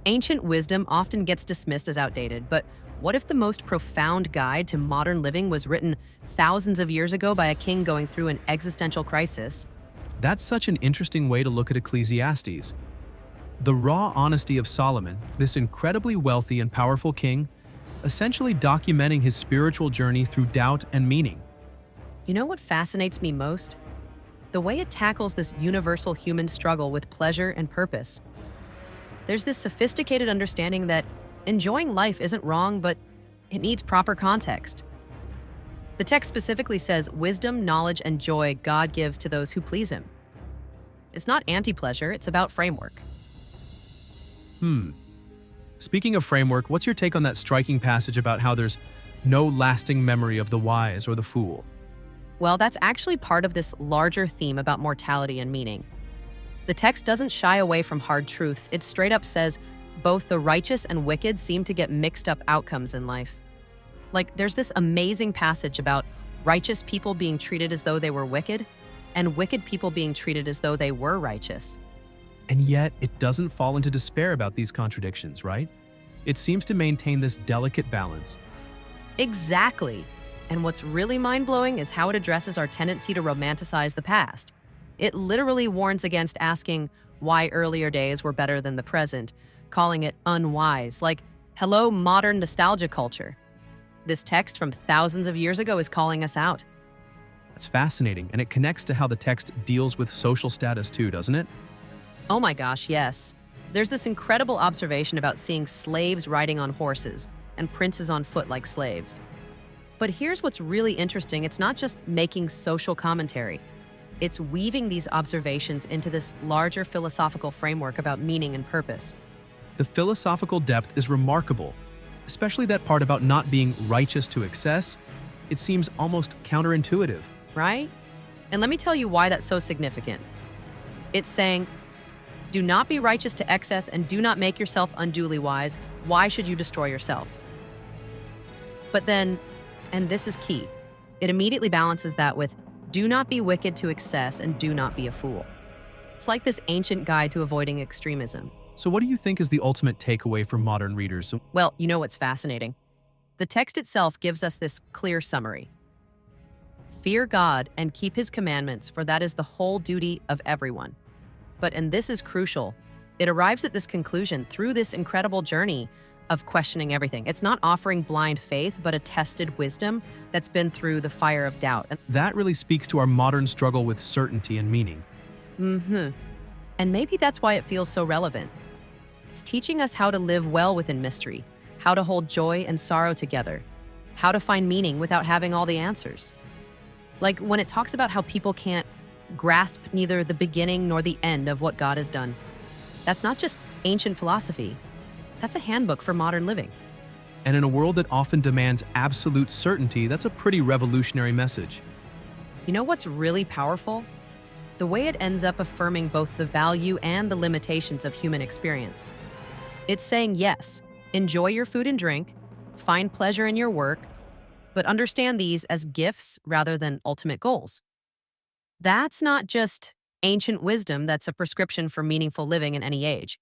Ancient wisdom often gets dismissed as outdated, but what if the most profound guide to modern living was written thousands of years ago by a king going through an existential crisis? That's such an interesting way to look at Ecclesiastes. The raw honesty of Solomon, this incredibly wealthy and powerful king, essentially documenting his spiritual journey through doubt and meaning. You know what fascinates me most? The way it tackles this universal human struggle with pleasure and purpose. There's this sophisticated understanding that enjoying life isn't wrong, but it needs proper context. The text specifically says wisdom, knowledge, and joy God gives to those who please Him. It's not anti-pleasure, it's about framework. Speaking of framework, what's your take on that striking passage about how there's no lasting memory of the wise or the fool? Well, that's actually part of this larger theme about mortality and meaning. The text doesn't shy away from hard truths. It straight up says both the righteous and wicked seem to get mixed up outcomes in life. Like, there's this amazing passage about righteous people being treated as though they were wicked, and wicked people being treated as though they were righteous. And yet, it doesn't fall into despair about these contradictions, right? It seems to maintain this delicate balance. Exactly. And what's really mind-blowing is how it addresses our tendency to romanticize the past. It literally warns against asking why earlier days were better than the present, calling it unwise, like, hello, modern nostalgia culture. This text from thousands of years ago is calling us out. That's fascinating, and it connects to how the text deals with social status too, doesn't it? Oh my gosh, yes. There's this incredible observation about seeing slaves riding on horses and princes on foot like slaves. But here's what's really interesting. It's not just making social commentary. It's weaving these observations into this larger philosophical framework about meaning and purpose. The philosophical depth is remarkable, especially that part about not being righteous to excess. It seems almost counterintuitive. Right? And let me tell you why that's so significant. It's saying, do not be righteous to excess and do not make yourself unduly wise. Why should you destroy yourself? But then, and this is key, it immediately balances that with do not be wicked to excess and do not be a fool. It's like this ancient guide to avoiding extremism. So what do you think is the ultimate takeaway for modern readers? Well, you know what's fascinating? The text itself gives us this clear summary. Fear God and keep His commandments, for that is the whole duty of everyone. But, and this is crucial, it arrives at this conclusion through this incredible journey of questioning everything. It's not offering blind faith, but a tested wisdom that's been through the fire of doubt. That really speaks to our modern struggle with certainty and meaning. And maybe that's why it feels so relevant. It's teaching us how to live well within mystery, how to hold joy and sorrow together, how to find meaning without having all the answers. Like when it talks about how people can't grasp neither the beginning nor the end of what God has done. That's not just ancient philosophy. That's a handbook for modern living. And in a world that often demands absolute certainty, that's a pretty revolutionary message. You know what's really powerful? The way it ends up affirming both the value and the limitations of human experience. It's saying, yes, enjoy your food and drink, find pleasure in your work, but understand these as gifts rather than ultimate goals. That's not just ancient wisdom, that's a prescription for meaningful living in any age.